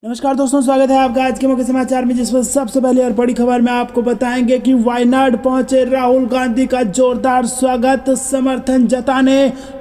नमस्कार दोस्तों, स्वागत है आपका आज के मुख्य समाचार में, जिसमें सबसे पहले और बड़ी खबर में आपको बताएंगे कि वायनाड पहुंचे राहुल गांधी का जोरदार स्वागत, समर्थन जताने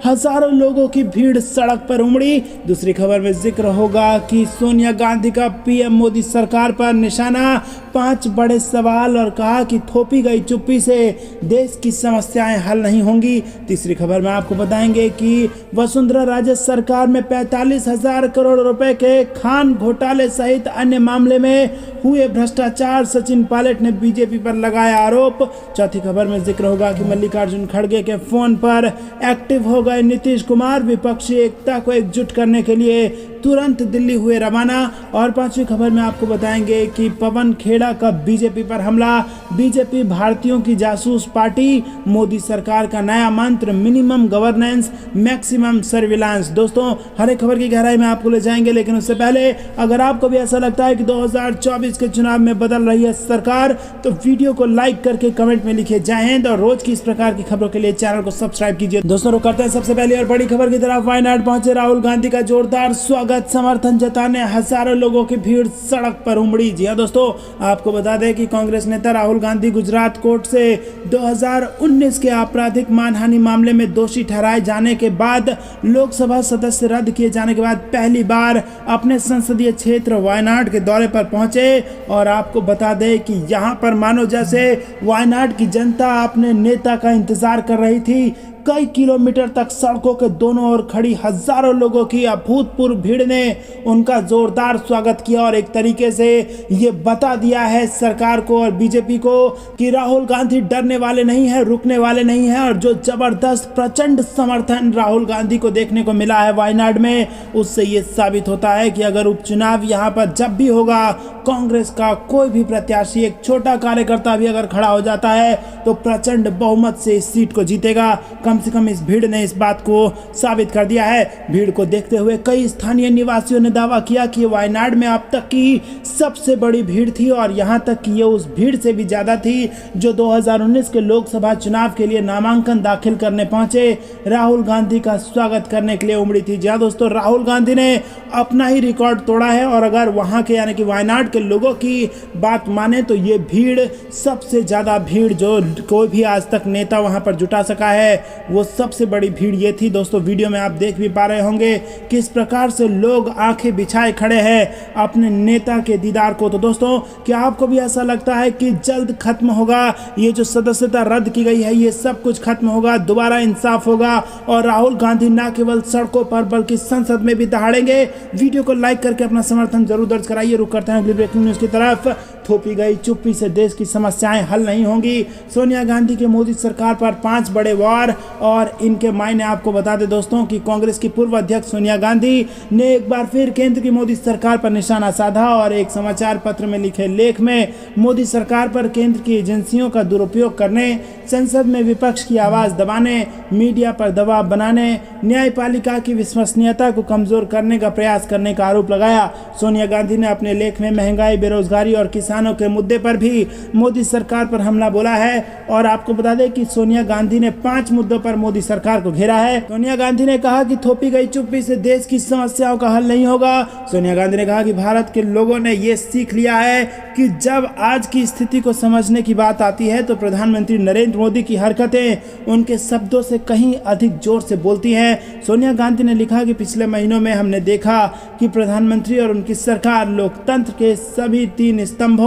हजारों लोगों की भीड़ सड़क पर उमड़ी। दूसरी खबर में जिक्र होगा कि सोनिया गांधी का पीएम मोदी सरकार पर निशाना, 5 बड़े सवाल और कहा कि थोपी गई चुप्पी से देश की समस्याएं हल नहीं होंगी। तीसरी खबर में आपको बताएंगे कि वसुंधरा राजे सरकार में 45,000 करोड़ रुपए के खान घोटाले सहित अन्य मामले में हुए भ्रष्टाचार, सचिन पायलट ने बीजेपी पर लगाया आरोप। चौथी खबर में जिक्र होगा कि मल्लिकार्जुन खड़गे के फोन पर एक्टिव हो गए नीतीश कुमार, विपक्षी एकता को एकजुट करने के लिए तुरंत दिल्ली हुए रवाना। और पांचवी खबर में आपको बताएंगे कि पवन खेड़ा का बीजेपी पर हमला, बीजेपी भारतीयों की जासूस पार्टी, मोदी सरकार का नया मंत्र मिनिमम गवर्नेंस मैक्सिमम सर्विलांस। दोस्तों, हर एक खबर की गहराई में आपको ले जाएंगे, लेकिन उससे पहले अगर आपको भी ऐसा लगता है कि 2024 के चुनाव में बदल रही है सरकार, तो वीडियो को लाइक करके कमेंट में लिखिए जय हिंद, और रोज की इस प्रकार की खबरों के लिए चैनल को सब्सक्राइब कीजिए। दोस्तों, रुक करते हैं सबसे पहले और बड़ी खबर की तरफ। वायनाड पहुंचे राहुल गांधी का जोरदार स्वागत, समर्थन जताने हजारों लोगों की भीड़ सड़क पर उमड़ी। जी हां दोस्तों, आपको बता दें कि कांग्रेस नेता राहुल गांधी गुजरात कोर्ट से 2019 के आपराधिक मानहानि मामले में दोषी ठहराए जाने के बाद, लोकसभा सदस्य रद्द किए जाने के बाद पहली बार अपने संसदीय क्षेत्र वायनाड के दौरे पर पहुंचे। और आपको बता दें कि यहां पर मानो जैसे वायनाड की जनता अपने नेता का इंतजार कर रही थी। कई किलोमीटर तक सड़कों के दोनों ओर खड़ी हजारों लोगों की अभूतपूर्व भीड़ ने उनका जोरदार स्वागत किया और एक तरीके से ये बता दिया है सरकार को और बीजेपी को कि राहुल गांधी डरने वाले नहीं है, रुकने वाले नहीं है। और जो जबरदस्त प्रचंड समर्थन राहुल गांधी को देखने को मिला है वायनाड में, उससे ये साबित होता है कि अगर उपचुनाव यहाँ पर जब भी होगा, कांग्रेस का कोई भी प्रत्याशी, एक छोटा कार्यकर्ता भी अगर खड़ा हो जाता है, तो प्रचंड बहुमत से इस सीट को जीतेगा। कम से कम इस भीड़ ने इस बात को साबित कर दिया है। भीड़ को देखते हुए कई स्थानीय निवासियों ने दावा किया कि वायनाड में अब तक की सबसे बड़ी भीड़ थी, और यहां तक कि ये उस भीड़ से भी ज्यादा थी जो 2019 के लोकसभा चुनाव के लिए नामांकन दाखिल करने पहुंचे राहुल गांधी का स्वागत करने के लिए उमड़ी थी। जी दोस्तों, राहुल गांधी ने अपना ही रिकॉर्ड तोड़ा है, और अगर वहां के यानी कि वायनाड के लोगों की बात माने तो ये भीड़ सबसे ज्यादा भीड़ जो कोई भी आज तक नेता वहां पर जुटा सका है, वो सबसे बड़ी भीड़ ये थी। दोस्तों, वीडियो में आप देख भी पा रहे होंगे किस प्रकार से लोग आंखें बिछाए खड़े हैं अपने नेता के दीदार को। तो दोस्तों, क्या आपको भी ऐसा लगता है कि जल्द खत्म होगा ये जो सदस्यता रद्द की गई है, ये सब कुछ खत्म होगा, दोबारा इंसाफ होगा और राहुल गांधी न केवल सड़कों पर बल्कि संसद में भी दहाड़ेंगे? वीडियो को लाइक करके अपना समर्थन जरूर दर्ज कराइए। रुक करते हैं अगली ब्रेकिंग न्यूज की तरफ। थोपी गई चुप्पी से देश की समस्याएं हल नहीं होंगी, सोनिया गांधी के मोदी सरकार पर 5 बड़े वार। और इनके मायने आपको बता दें दोस्तों कि कांग्रेस की पूर्व अध्यक्ष सोनिया गांधी ने एक बार फिर केंद्र की मोदी सरकार पर निशाना साधा, और एक समाचार पत्र में लिखे लेख में मोदी सरकार पर केंद्र की एजेंसियों का दुरुपयोग करने, संसद में विपक्ष की आवाज दबाने, मीडिया पर दबाव बनाने, न्यायपालिका की विश्वसनीयता को कमजोर करने का प्रयास करने का आरोप लगाया। सोनिया गांधी ने अपने लेख में महंगाई, बेरोजगारी और किसानों के मुद्दे पर भी मोदी सरकार पर हमला बोला है। और आपको बता दें कि सोनिया गांधी ने 5 मुद्दों पर मोदी सरकार को घेरा है। सोनिया गांधी ने कहा कि थोपी गई चुप्पी से देश की समस्याओं का हल नहीं होगा। सोनिया गांधी ने कहा कि भारत के लोगों ने ये सीख लिया है कि जब आज की स्थिति को समझने की बात आती है, तो प्रधानमंत्री नरेंद्र मोदी की हरकतें उनके शब्दों से कहीं अधिक जोर से बोलती हैं। सोनिया गांधी ने लिखा कि पिछले महीनों में हमने देखा कि प्रधानमंत्री और उनकी सरकार लोकतंत्र के सभी 3 स्तंभों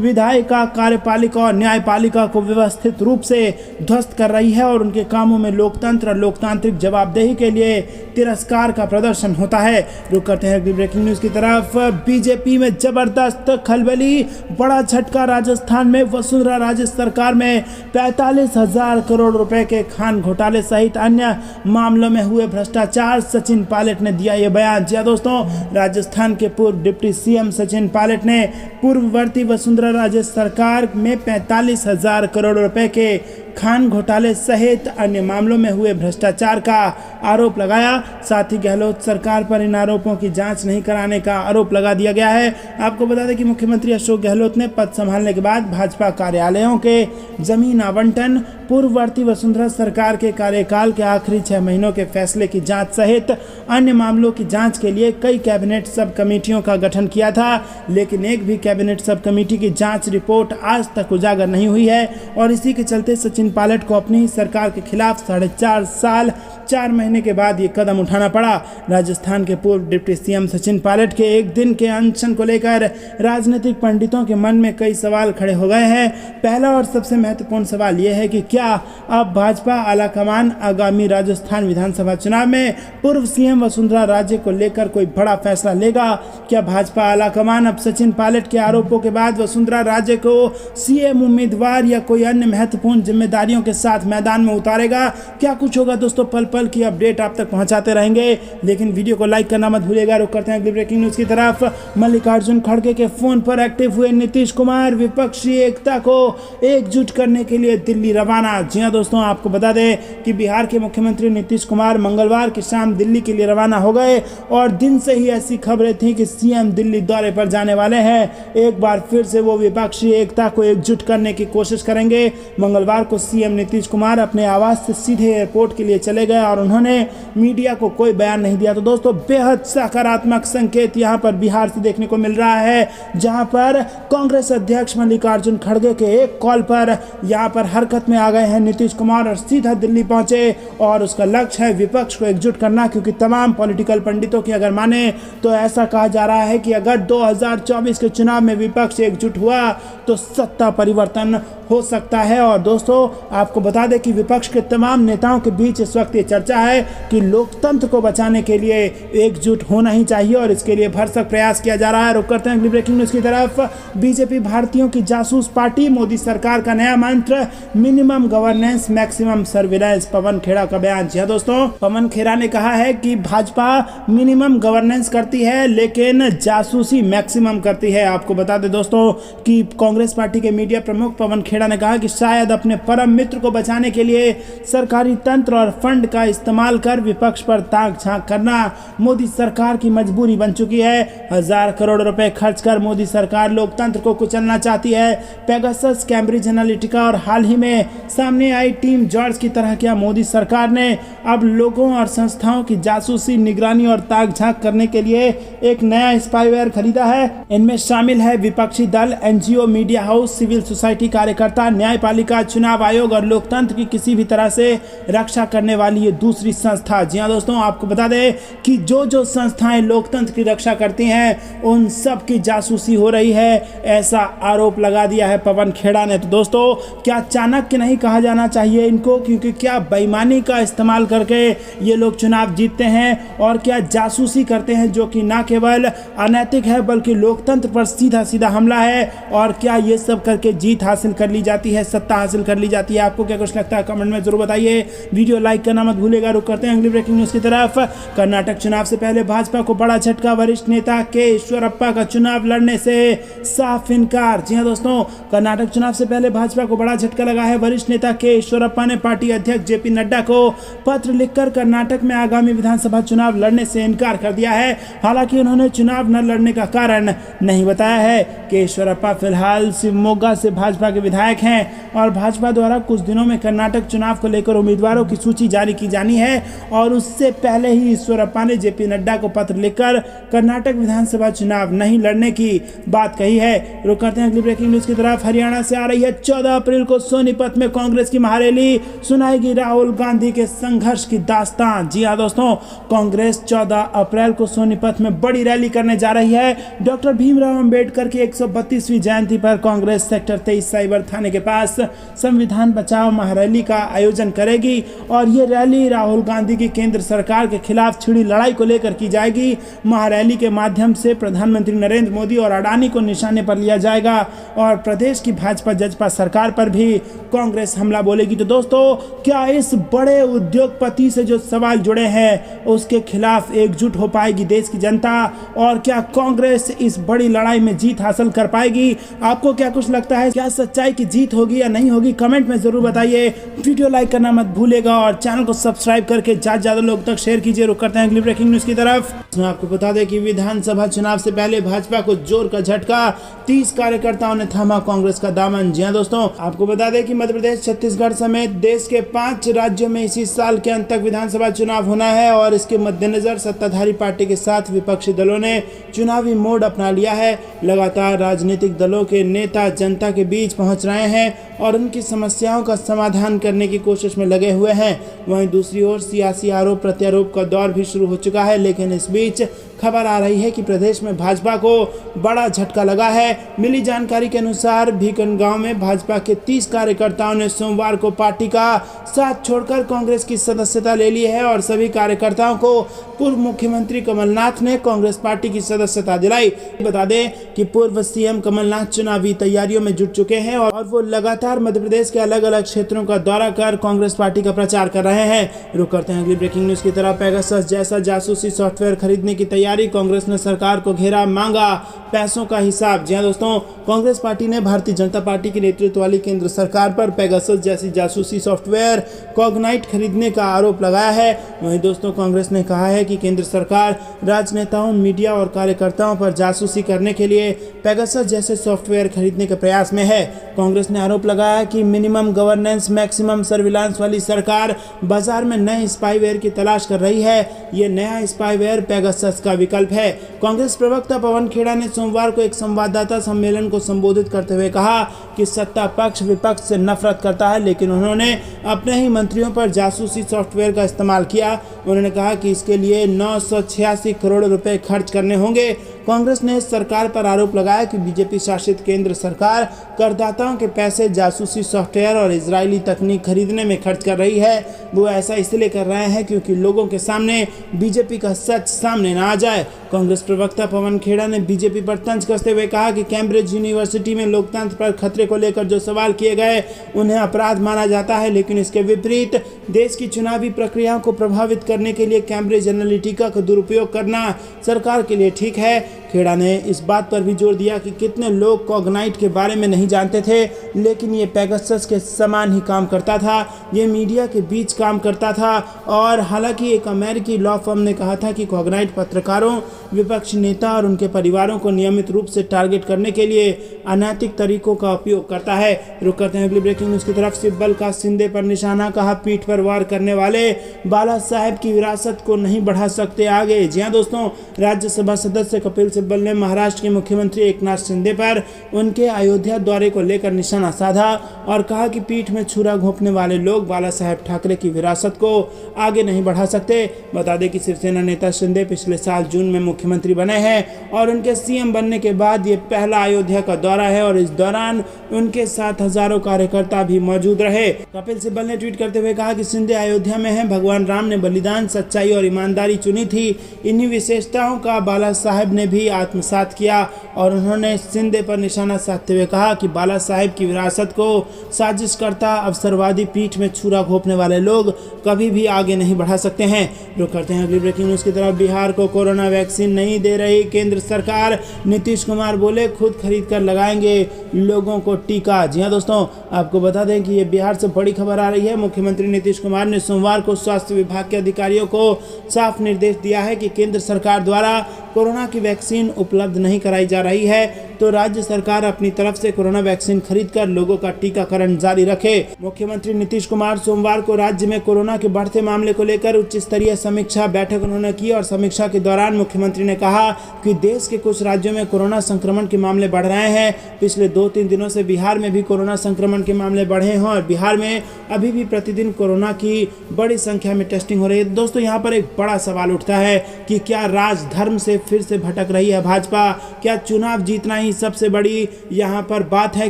विधायिका, कार्यपालिका और न्यायपालिका को व्यवस्थित रूप से ध्वस्त कर रही है, और उनके कामों में लोकतंत्र और लोकतांत्रिक जवाबदेही के लिए तिरस्कार का प्रदर्शन होता है। रुक करते हैं अगली ब्रेकिंग न्यूज की तरफ। बीजेपी में जबरदस्त खलबली, बड़ा झटका राजस्थान में। वसुंधरा राजे सरकार में 45,000 करोड़ रुपए के खान घोटाले सहित अन्य मामलों में हुए भ्रष्टाचार, सचिन पायलट ने दिया ये बयान। जी दोस्तों, राजस्थान के पूर्व डिप्टी सीएम सचिन पायलट ने पूर्ववर्ती वसुंधरा राजे सरकार में 45,000 करोड़ रुपए के खान घोटाले सहित अन्य मामलों में हुए भ्रष्टाचार का आरोप लगाया। साथ ही गहलोत सरकार पर इन आरोपों की जांच नहीं कराने का आरोप लगा दिया गया है। आपको बता दें कि मुख्यमंत्री अशोक गहलोत ने पद संभालने के बाद भाजपा कार्यालयों के जमीन आवंटन, पूर्ववर्ती वसुंधरा सरकार के कार्यकाल के आखिरी 6 महीनों के फैसले की जांच सहित अन्य मामलों की जांच के लिए कई कैबिनेट सब कमेटियों का गठन किया था, लेकिन एक भी कैबिनेट सब कमेटी की जांच रिपोर्ट आज तक उजागर नहीं हुई है। और इसी के चलते सचिन पायलट को अपनी ही सरकार के खिलाफ 4.5 साल 4 महीने के बाद ये कदम उठाना पड़ा। राजस्थान के पूर्व डिप्टी सीएम सचिन पायलट के एक दिन के अनशन को लेकर राजनीतिक पंडितों के मन में कई सवाल खड़े हो गए हैं। पहला और सबसे महत्वपूर्ण सवाल यह है कि क्या अब भाजपा आलाकमान आगामी राजस्थान विधानसभा चुनाव में पूर्व सीएम वसुंधरा राजे को लेकर कोई बड़ा फैसला लेगा? क्या भाजपा आलाकमान अब सचिन पायलट के आरोपों के बाद वसुंधरा राजे को सीएम उम्मीदवार या कोई अन्य महत्वपूर्ण जिम्मेदारियों के साथ मैदान में उतारेगा? क्या कुछ होगा दोस्तों, पल पल की अपडेट आप तक पहुंचाते रहेंगे, लेकिन वीडियो को लाइक करना मत भूलिएगा। रुक करते हैं अगली ब्रेकिंग न्यूज की तरफ। मल्लिकार्जुन खड़गे के फोन पर एक्टिव हुए नीतीश कुमार विपक्षी एकता को एकजुट करने के लिए दिल्ली रवाना। जी हां दोस्तों, आपको बता दें कि बिहार के मुख्यमंत्री नीतीश कुमार मंगलवार की शाम दिल्ली के लिए रवाना हो गए और दिन से ही ऐसी खबरें थी कि सीएम दिल्ली दौरे पर जाने वाले हैं। एक बार फिर से वो विपक्षी एकता को एकजुट करने की कोशिश करेंगे। मंगलवार को सीएम नीतीश कुमार अपने आवास से सीधे एयरपोर्ट के लिए चले गए और उन्होंने मीडिया को कोई बयान नहीं दिया। तो दोस्तों, बेहद सकारात्मक संकेत यहां पर बिहार से देखने को मिल रहा है, जहां पर कांग्रेस अध्यक्ष मल्लिकार्जुन खड़गे के एक कॉल पर यहां पर हरकत में आ गए हैं नीतीश कुमार और सीधा दिल्ली पहुंचे और उसका लक्ष्य है विपक्ष को एकजुट करना। क्योंकि तमाम पॉलिटिकल पंडितों की अगर माने तो ऐसा कहा जा रहा है कि अगर 2024 के चुनाव में विपक्ष एकजुट हुआ तो सत्ता परिवर्तन हो सकता है। और दोस्तों, आपको बता दें कि विपक्ष के तमाम नेताओं के बीच इस वक्त ये चर्चा है कि लोकतंत्र को बचाने के लिए एकजुट होना ही चाहिए और इसके लिए भरसक प्रयास किया जा रहा है। रुक करते हैं अगली ब्रेकिंग न्यूज की तरफ। बीजेपी भारतीयों की जासूस पार्टी, मोदी सरकार का नया मंत्र minimum governance maximum surveillance, Pawan Khera का बयान। जी दोस्तों, पवन खेड़ा ने कहा है कि भाजपा मिनिमम गवर्नेंस करती है लेकिन जासूसी मैक्सिमम करती है। आपको बता दें दोस्तों कि कांग्रेस पार्टी के मीडिया प्रमुख पवन खेड़ा ने कहा कि शायद अपने परम मित्र को बचाने के लिए सरकारी तंत्र और फंड का इस्तेमाल कर विपक्ष पर ताक झांक करना मोदी सरकार की मजबूरी बन चुकी है। 1000 करोड़ रुपए खर्च कर मोदी सरकार लोकतंत्र को कुचलना चाहती है। पेगासस, कैम्ब्रिज एनालिटिका और हाल ही में सामने आई टीम जॉर्ज की तरह क्या मोदी सरकार ने अब लोगों और संस्थाओं की जासूसी, निगरानी और ताक झांक करने के लिए एक नया स्पाईवेयर खरीदा है। इनमें शामिल है विपक्षी दल, NGO, media house, civil society कार्यकर्ता, न्यायपालिका, चुनाव आयोग और लोकतंत्र की किसी भी तरह से रक्षा करने वाली ये दूसरी संस्था। जी हाँ दोस्तों, आपको बता दें कि जो संस्थाएं लोकतंत्र की रक्षा करती हैं उन सब की जासूसी हो रही है, ऐसा आरोप लगा दिया है पवन खेड़ा ने। तो दोस्तों, क्या चाणक्य नहीं कहा जाना चाहिए इनको? क्योंकि क्या बेईमानी का इस्तेमाल करके ये लोग चुनाव जीतते हैं और क्या जासूसी करते हैं, जो कि ना केवल अनैतिक है बल्कि लोकतंत्र पर सीधा सीधा हमला है। और क्या ये सब करके जीत हासिल कर ली जाती है, सत्ता हासिल कर ली जाती है? आपको क्या कुछ लगता है कमेंट में जरूर बताइए। वीडियो लाइक करना मत भूलिएगा। रुक करते हैं अगली ब्रेकिंग न्यूज की तरफ। कर्नाटक चुनाव से पहले भाजपा को बड़ा झटका, वरिष्ठ नेता के ईश्वरप्पा का चुनाव लड़ने से साफ इनकार। जी हां दोस्तों, कर्नाटक चुनाव से पहले भाजपा को बड़ा झटका लगा है। वरिष्ठ नेता के ईश्वरप्पा ने पार्टी अध्यक्ष जेपी नड्डा को पत्र लिखकर कर्नाटक में आगामी विधानसभा चुनाव लड़ने से इनकार कर दिया है। हालांकि उन्होंने चुनाव न लड़ने का कारण नहीं बताया है। के ईश्वरप्पा फिलहाल शिवमोगा से भाजपा के विधायक हैं और भाजपा द्वारा कुछ दिनों में कर्नाटक चुनाव को लेकर उम्मीदवारों की सूची जारी की जानी है और उससे पहले ही ईश्वरप्पा ने जेपी नड्डा को पत्र लिखकर कर्नाटक विधानसभा चुनाव नहीं लड़ने की बात कही है। रुक करते हैं अगली ब्रेकिंग न्यूज की तरफ। हरियाणा से आ रही है 14 अप्रैल को सोनीपत में कांग्रेस की महारैली, सुनाएगी राहुल गांधी के संघर्ष की दास्तान। जी हाँ दोस्तों, कांग्रेस 14 अप्रैल को सोनीपत में बड़ी रैली करने जा रही है। डॉक्टर भीमराव अंबेडकर की 132वीं जयंती पर कांग्रेस सेक्टर 23 साइबर थाने के पास संविधान बचाओ महारैली का आयोजन करेगी और ये रैली राहुल गांधी की केंद्र सरकार के खिलाफ छिड़ी लड़ाई को लेकर की जाएगी। महारैली के माध्यम से प्रधानमंत्री नरेंद्र मोदी और अडानी को निशाने पर लिया जाएगा और प्रदेश की भाजपा जजपा सरकार पर भी कांग्रेस हमला बोलेगी। तो दोस्तों, क्या इस बड़े उद्योगपति से जो सवाल जुड़े हैं उसके खिलाफ एकजुट हो पाएगी देश की जनता और क्या कांग्रेस इस बड़ी लड़ाई में जीत हासिल कर पाएगी? आपको क्या कुछ लगता है? क्या सच्चाई की की जीत होगी या नहीं होगी कमेंट में जरूर बताइए। वीडियो लाइक करना मत भूलेगा और चैनल को सब्सक्राइब करके ज्यादा लोग तक शेयर कीजिए। रुक करते हैं अगली ब्रेकिंग न्यूज की तरफ। मैं आपको बता दें कि विधानसभा चुनाव से पहले भाजपा को जोर का झटका, 30 कार्यकर्ताओं ने थामा कांग्रेस का दामन। जी हां दोस्तों, आपको बता दें कि मध्य प्रदेश, छत्तीसगढ़ समेत देश के 5 राज्यों में इसी साल के अंत तक विधानसभा चुनाव होना है और इसके मद्देनजर सत्ताधारी पार्टी के साथ विपक्षी दलों ने चुनावी मोड अपना लिया है। लगातार राजनीतिक दलों के नेता जनता के बीच पहुंच रहे हैं और उनकी समस्याओं का समाधान करने की कोशिश में लगे हुए हैं। वहीं दूसरी ओर सियासी आरोप प्रत्यारोप का दौर भी शुरू हो चुका है, लेकिन इस बीच खबर आ रही है कि प्रदेश में भाजपा को बड़ा झटका लगा है। मिली जानकारी के अनुसार भीकनगांव में भाजपा के 30 कार्यकर्ताओं ने सोमवार को पार्टी का साथ छोड़कर कांग्रेस की सदस्यता ले ली है और सभी कार्यकर्ताओं को पूर्व मुख्यमंत्री कमलनाथ ने कांग्रेस पार्टी की सदस्यता दिलाई। बता दें कि पूर्व सीएम कमलनाथ चुनावी तैयारियों में जुट चुके हैं और वो लगातार मध्य प्रदेश के अलग अलग क्षेत्रों का दौरा कर कांग्रेस पार्टी का प्रचार कर रहे हैं। रुक करते हैं अगली ब्रेकिंग न्यूज की तरफ। पेगासस जैसा जासूसी सॉफ्टवेयर खरीदने की तैयारी, कांग्रेस ने सरकार को घेरा, मांगा पैसों का हिसाब। जी हां दोस्तों, कांग्रेस पार्टी ने भारतीय जनता पार्टी के नेतृत्व वाली केंद्र सरकार पर पेगासस जैसी जासूसी सॉफ्टवेयर कॉग्नाइट खरीदने का आरोप लगाया है। वहीं दोस्तों, कांग्रेस ने कहा है कि केंद्र सरकार राजनेताओं, मीडिया और कार्यकर्ताओं पर जासूसी करने के लिए पेगासस जैसे सॉफ्टवेयर खरीदने के प्रयास में है। कांग्रेस ने आरोप लगाया कि मिनिमम गवर्नेंस मैक्सिमम सर्विलांस वाली सरकार बाजार में नए स्पाईवेयर की तलाश कर रही है। ये नया स्पाईवेयर पेगासस का विकल्प है। कांग्रेस प्रवक्ता पवन खेड़ा ने सोमवार को एक संवाददाता सम्मेलन को संबोधित करते हुए कहा कि सत्ता पक्ष विपक्ष से नफरत करता है, लेकिन उन्होंने अपने ही मंत्रियों पर जासूसी सॉफ्टवेयर का इस्तेमाल किया। उन्होंने कहा कि इसके लिए 986 करोड़ रुपए खर्च करने होंगे। कांग्रेस ने सरकार पर आरोप लगाया कि बीजेपी शासित केंद्र सरकार करदाताओं के पैसे जासूसी सॉफ्टवेयर और इजरायली तकनीक खरीदने में खर्च कर रही है। वो ऐसा इसलिए कर रहे हैं क्योंकि लोगों के सामने बीजेपी का सच सामने ना आ जाए। कांग्रेस प्रवक्ता पवन खेड़ा ने बीजेपी पर तंज कसते हुए कहा कि कैम्ब्रिज यूनिवर्सिटी में लोकतंत्र पर खतरे को लेकर जो सवाल किए गए उन्हें अपराध माना जाता है, लेकिन इसके विपरीत देश की चुनावी प्रक्रियाओं को प्रभावित करने के लिए कैम्ब्रिज एनालिटिका का दुरुपयोग करना सरकार के लिए ठीक है। खेड़ा ने इस बात पर भी जोर दिया कि कितने लोग कॉग्नाइट के बारे में नहीं जानते थे, लेकिन ये पेगासस के समान ही काम करता था। ये मीडिया के बीच काम करता था और हालांकि एक अमेरिकी लॉ फर्म ने कहा था कि कॉग्नाइट पत्रकारों, विपक्षी नेता और उनके परिवारों को नियमित रूप से टारगेट करने के लिए अनैतिक तरीकों का उपयोग करता है। रुक करते हैं अगली ब्रेकिंग न्यूज की तरफ। सिब्बल का शिंदे पर निशाना, कहा पीठ पर वार करने वाले बाला साहेब की विरासत को नहीं बढ़ा सकते आगे। जी हां दोस्तों, राज्यसभा सदस्य कपिल सिब्बल ने महाराष्ट्र के मुख्यमंत्री एकनाथ शिंदे पर उनके अयोध्या दौरे को लेकर निशाना साधा और कहा कि पीठ में छुरा घोंपने वाले लोग बाला साहेब ठाकरे की विरासत को आगे नहीं बढ़ा सकते। बता दें कि शिवसेना नेता शिंदे पिछले साल जून में मुख्यमंत्री बने हैं और उनके सीएम बनने के बाद ये पहला अयोध्या का दौरा है और इस दौरान उनके साथ हजारों कार्यकर्ता भी मौजूद रहे। कपिल सिब्बल ने ट्वीट करते हुए कहा कि शिंदे अयोध्या में हैं, भगवान राम ने बलिदान, सच्चाई और ईमानदारी चुनी थी। इन्हीं विशेषताओं का बाला साहेब ने भी आत्मसात किया और उन्होंने शिंदे पर निशाना साधते हुए कहा कि बाला साहेब की विरासत को साजिशकर्ता, अवसरवादी, पीठ में छुरा घोंपने वाले लोग कभी भी आगे नहीं बढ़ा सकते हैं। रुक करते हैं अगली ब्रेकिंग न्यूज की तरफ। बिहार को कोरोना वैक्सीन नहीं दे रही केंद्र सरकार, नीतीश कुमार बोले खुद खरीद कर लगाएंगे लोगों को टीका। जी हां दोस्तों, आपको बता दें कि ये बिहार से बड़ी खबर आ रही है। मुख्यमंत्री नीतीश कुमार ने सोमवार को स्वास्थ्य विभाग के अधिकारियों को साफ निर्देश दिया है कि केंद्र सरकार द्वारा कोरोना की वैक्सीन उपलब्ध नहीं कराई जा रही है तो राज्य सरकार अपनी तरफ से कोरोना वैक्सीन खरीदकर लोगों का टीकाकरण जारी रखे। मुख्यमंत्री नीतीश कुमार सोमवार को राज्य में कोरोना के बढ़ते मामले को लेकर उच्च स्तरीय समीक्षा बैठक उन्होंने की और समीक्षा के दौरान मुख्यमंत्री ने कहा कि देश के कुछ राज्यों में कोरोना संक्रमण के मामले बढ़ रहे हैं। पिछले 2-3 दिनों से बिहार में भी कोरोना संक्रमण के मामले बढ़े हैं और बिहार में अभी भी प्रतिदिन कोरोना की बड़ी संख्या में टेस्टिंग हो रही है। दोस्तों, यहाँ पर एक बड़ा सवाल उठता है कि क्या राजधर्म से फिर से भटक रही है भाजपा? क्या चुनाव जीतना ही सबसे बड़ी यहाँ पर बात है?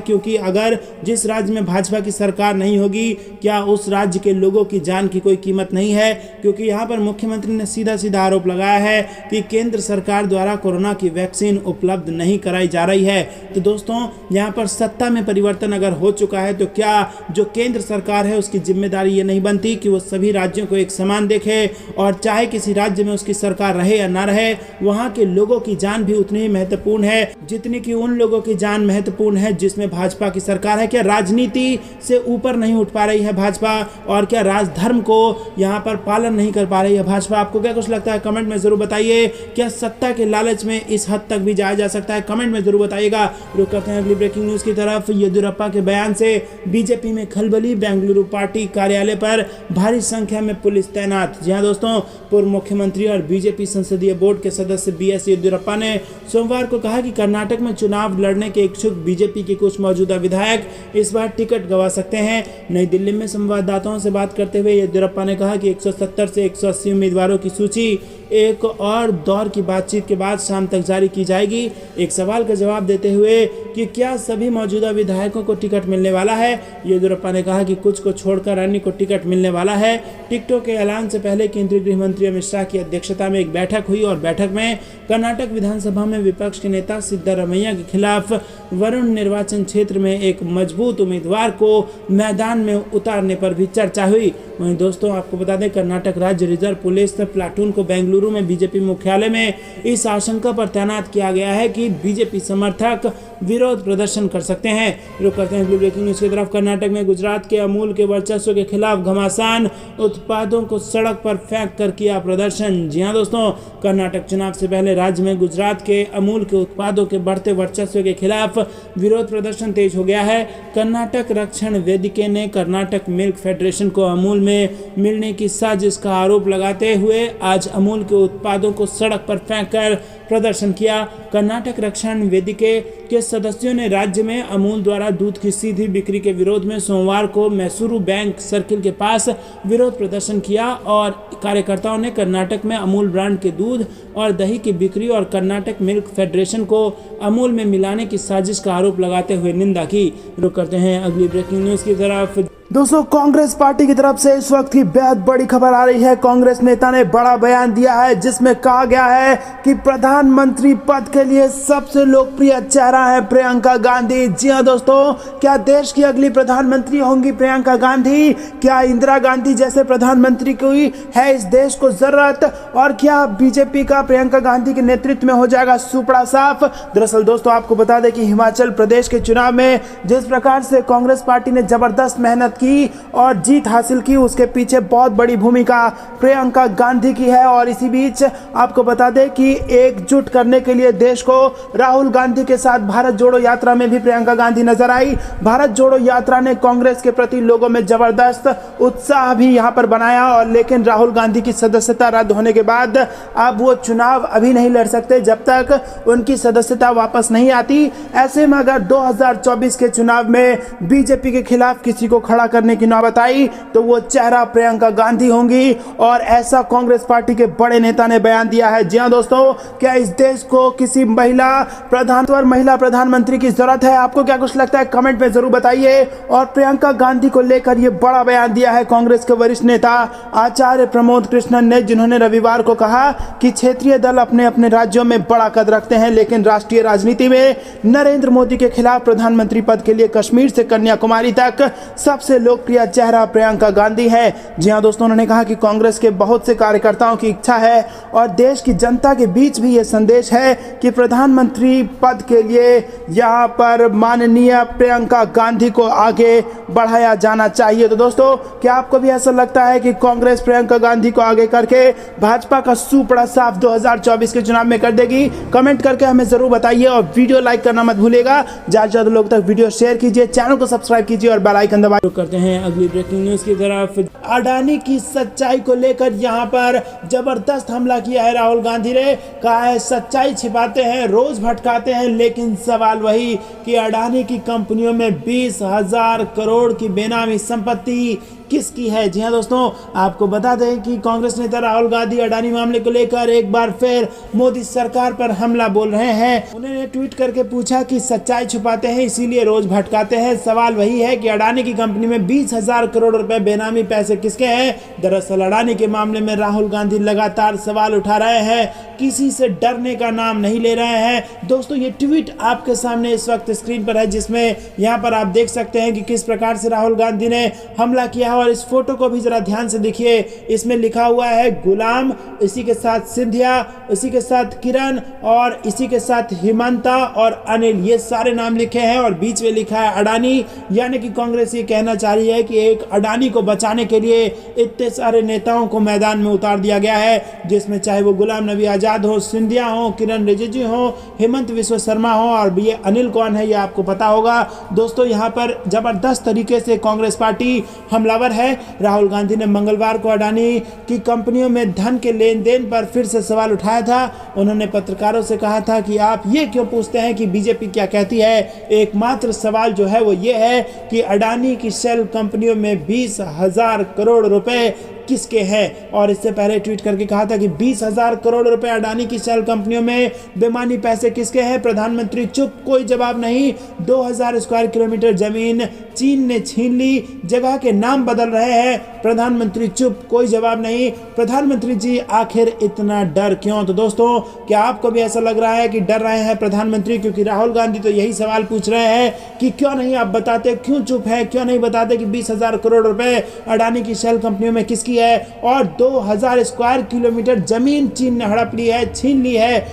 क्योंकि अगर जिस राज्य में भाजपा की सरकार नहीं होगी, क्या उस राज्य के लोगों की जान की कोई कीमत नहीं है? क्योंकि यहाँ पर मुख्यमंत्री ने सीधा सीधा आरोप लगाया है कि केंद्र सरकार द्वारा कोरोना की वैक्सीन उपलब्ध नहीं कराई जा रही है। तो दोस्तों, यहाँ पर सत्ता में परिवर्तन अगर हो चुका है तो क्या जो केंद्र सरकार है उसकी जिम्मेदारी ये नहीं बनती कि वो सभी राज्यों को एक समान देखे और चाहे किसी राज्य में उसकी सरकार रहे या ना रहे, वहाँ के लोगों की जान भी उतनी ही महत्वपूर्ण है जितनी कि कि उन लोगों की जान महत्वपूर्ण है जिसमें भाजपा की सरकार है। क्या राजनीति से ऊपर नहीं उठ पा रही है भाजपा, और क्या राजधर्म को यहाँ पर पालन नहीं कर पा रही है भाजपा? आपको क्या कुछ लगता है कमेंट में जरूर बताइए। क्या सत्ता के लालच में इस हद तक भी जाया जा सकता है? कमेंट में जरूर बताइएगा। रुक करते हैं अगली ब्रेकिंग न्यूज की तरफ। येदियुरप्पा के बयान से बीजेपी में खलबली, बेंगलुरु पार्टी कार्यालय पर भारी संख्या में पुलिस तैनात। जी हाँ दोस्तों, पूर्व मुख्यमंत्री और बीजेपी संसदीय बोर्ड के सदस्य बीएस येदियुरप्पा ने सोमवार को कहा कि कर्नाटक में चुनाव लड़ने के इच्छुक बीजेपी के कुछ मौजूदा विधायक इस बार टिकट गंवा सकते हैं। नई दिल्ली में संवाददाताओं से बात करते हुए येदियुरप्पा ने कहा कि 170 से 180 उम्मीदवारों की सूची एक और दौर की बातचीत के बाद शाम तक जारी की जाएगी। एक सवाल का जवाब देते हुए कि क्या सभी मौजूदा विधायकों को टिकट मिलने वाला है, येदियुरप्पा ने कहा कि कुछ को छोड़कर अन्य को टिकट मिलने वाला है। टिकटों के ऐलान से पहले केंद्रीय गृह मंत्री अमित शाह की अध्यक्षता में एक बैठक हुई और बैठक में कर्नाटक विधानसभा में विपक्ष के नेता सिद्धरमैया के खिलाफ वरुण निर्वाचन क्षेत्र में एक मजबूत उम्मीदवार को मैदान में उतारने पर भी चर्चा हुई। वहीं दोस्तों आपको बता दें, कर्नाटक राज्य रिजर्व पुलिस प्लाटून को बेंगलुरु में बीजेपी मुख्यालय में इस आशंका पर तैनात किया गया है कि बीजेपी समर्थक विरोध प्रदर्शन कर सकते हैं। रुक करते हैं ब्रेकिंग न्यूज की तरफ। कर्नाटक में गुजरात के अमूल के वर्चस्व के खिलाफ घमासान उत्पादों को सड़क पर फेंक कर किया प्रदर्शन। जी हाँ दोस्तों, कर्नाटक चुनाव से पहले राज्य में गुजरात के अमूल के उत्पादों के बढ़ते वर्चस्व के खिलाफ विरोध प्रदर्शन तेज हो गया है। कर्नाटक रक्षण वेदिके ने कर्नाटक मिल्क फेडरेशन को अमूल में मिलने की साजिश का आरोप लगाते हुए आज अमूल के उत्पादों को सड़क पर फेंककर प्रदर्शन किया। कर्नाटक रक्षण वेदिके के सदस्यों ने राज्य में अमूल द्वारा दूध की सीधी बिक्री के विरोध में सोमवार को मैसूरू बैंक सर्किल के पास विरोध प्रदर्शन किया और कार्यकर्ताओं ने कर्नाटक में अमूल ब्रांड के दूध और दही की बिक्री और कर्नाटक मिल्क फेडरेशन को अमूल में मिलाने की साजिश का आरोप लगाते हुए निंदा की। रुक करते हैं अगली ब्रेकिंग न्यूज की तरफ। दोस्तों, कांग्रेस पार्टी की तरफ से इस वक्त की बेहद बड़ी खबर आ रही है। कांग्रेस नेता ने बड़ा बयान दिया है जिसमें कहा गया है कि प्रधानमंत्री पद के लिए सबसे लोकप्रिय चेहरा है प्रियंका गांधी। जी हां दोस्तों, क्या देश की अगली प्रधानमंत्री होंगी प्रियंका गांधी? क्या इंदिरा गांधी जैसे प्रधानमंत्री की है इस देश को जरूरत? और क्या बीजेपी का प्रियंका गांधी के नेतृत्व में हो जाएगा सुपड़ा साफ? दरअसल दोस्तों आपको बता दें कि हिमाचल प्रदेश के चुनाव में जिस प्रकार से कांग्रेस पार्टी ने जबरदस्त मेहनत की और जीत हासिल की, उसके पीछे बहुत बड़ी भूमिका प्रियंका गांधी की है। और इसी बीच आपको बता दें कि एकजुट करने के लिए देश को राहुल गांधी के साथ भारत जोड़ो यात्रा में भी प्रियंका गांधी नजर आई। भारत जोड़ो यात्रा ने कांग्रेस के प्रति लोगों में जबरदस्त उत्साह भी यहां पर बनाया, और लेकिन राहुल गांधी की सदस्यता रद्द होने के बाद अब वो चुनाव अभी नहीं लड़ सकते जब तक उनकी सदस्यता वापस नहीं आती। ऐसे में अगर 2024 के चुनाव में बीजेपी के खिलाफ किसी को खड़ा करने की नौबत आई तो वो चेहरा प्रियंका गांधी होंगी, और ऐसा कांग्रेस पार्टी के बड़े नेता ने बयान दिया है। जी हां दोस्तों, क्या इस देश को किसी महिला प्रधानमंत्री की जरूरत है? आपको क्या कुछ लगता है कमेंट में जरूर बताइए। और प्रियंका गांधी को लेकर ये बड़ा बयान दिया है कांग्रेस के वरिष्ठ नेता आचार्य प्रमोद कृष्णन ने, जिन्होंने रविवार को कहा कि क्षेत्रीय दल अपने अपने राज्यों में बड़ा कद रखते हैं, लेकिन राष्ट्रीय राजनीति में नरेंद्र मोदी के खिलाफ प्रधानमंत्री पद के लिए कश्मीर से कन्याकुमारी तक सबसे लोकप्रिय चेहरा प्रियंका गांधी है। जी हां दोस्तों, उन्होंने कहा कि कांग्रेस के बहुत से कार्यकर्ताओं की इच्छा है और देश की जनता के बीच भी ये संदेश है कि प्रधानमंत्री पद के लिए यहां पर माननीय प्रियंका गांधी को आगे बढ़ाया जाना चाहिए। तो दोस्तों, क्या आपको भी ऐसा लगता है कि कांग्रेस प्रियंका गांधी को आगे करके भाजपा का सुपड़ा साफ 2024 के चुनाव में कर देगी? कमेंट करके हमें जरूर बताइए और वीडियो लाइक करना मत भूलिएगा। ज्यादा से ज्यादा लोग तक वीडियो शेयर कीजिए, चैनल को सब्सक्राइब कीजिए और बेल आइकन दबाइए। करते हैं अगली ब्रेकिंग न्यूज की तरफ। अडानी की सच्चाई को लेकर यहां पर जबरदस्त हमला किया है राहुल गांधी ने। कहा है सच्चाई छिपाते हैं, रोज भटकाते हैं, लेकिन सवाल वही कि अडानी की कंपनियों में 20,000 करोड़ की बेनामी संपत्ति किसकी है? जी हाँ दोस्तों, आपको बता दें कि कांग्रेस नेता राहुल गांधी अडानी मामले को लेकर एक बार फिर मोदी सरकार पर हमला बोल रहे हैं। उन्होंने ट्वीट करके पूछा कि सच्चाई छुपाते हैं इसीलिए रोज भटकाते हैं। सवाल वही है कि अडानी की कंपनी में 20,000 करोड़ रुपए बेनामी पैसे किसके हैं? दरअसल अडानी के मामले में राहुल गांधी लगातार सवाल उठा रहे हैं, किसी से डरने का नाम नहीं ले रहे हैं। दोस्तों, ये ट्वीट आपके सामने इस वक्त स्क्रीन पर है, जिसमें यहाँ पर आप देख सकते हैं कि किस प्रकार से राहुल गांधी ने हमला किया है और इस फोटो को भी जरा ध्यान से देखिए, इसमें लिखा हुआ है गुलाम, इसी के साथ सिंधिया, इसी के साथ किरण और इसी के साथ हिमंता और अनिल, ये सारे नाम लिखे हैं और बीच में लिखा है अडानी। यानी कि कांग्रेस ये कहना चाह रही है कि एक अडानी को बचाने के लिए इतने सारे नेताओं को मैदान में उतार दिया गया है, जिसमें चाहे वो गुलाम नबी आजाद हो, सिंधिया हो, किरण रिजिजू हो, हेमंत विश्व शर्मा हो और ये अनिल कौन है ये आपको पता होगा। दोस्तों यहाँ पर जबरदस्त तरीके से कांग्रेस पार्टी हमलावर है। राहुल गांधी ने मंगलवार को अडानी की कंपनियों में धन के लेन देन पर फिर से सवाल उठाया था। उन्होंने पत्रकारों से कहा था कि आप ये क्यों पूछते हैं कि बीजेपी क्या कहती है। एकमात्र सवाल जो है वो ये है कि अडानी की शेल कंपनियों में 20,000 करोड़ रुपए किसके हैं। और इससे पहले ट्वीट करके कहा था कि 20,000 करोड़ रुपए अडानी की शेल कंपनियों में बेमानी पैसे किसके हैं। प्रधानमंत्री चुप, कोई जवाब नहीं। 2,000 स्क्वायर किलोमीटर जमीन चीन ने छीन ली, जगह के नाम बदल रहे हैं, प्रधानमंत्री चुप, कोई जवाब नहीं। प्रधानमंत्री जी आखिर इतना डर क्यों। तो दोस्तों क्या आपको भी ऐसा लग रहा है कि डर रहे हैं प्रधानमंत्री, क्योंकि राहुल गांधी तो यही सवाल पूछ रहे हैं कि क्यों नहीं आप बताते, क्यों चुप है, क्यों नहीं बताते कि 20,000 करोड़ रुपए अडानी की शेल कंपनियों में किसकी है और 2,000 स्क्वायर किलोमीटर जमीन चीन ने हड़प ली है, छीन ली है।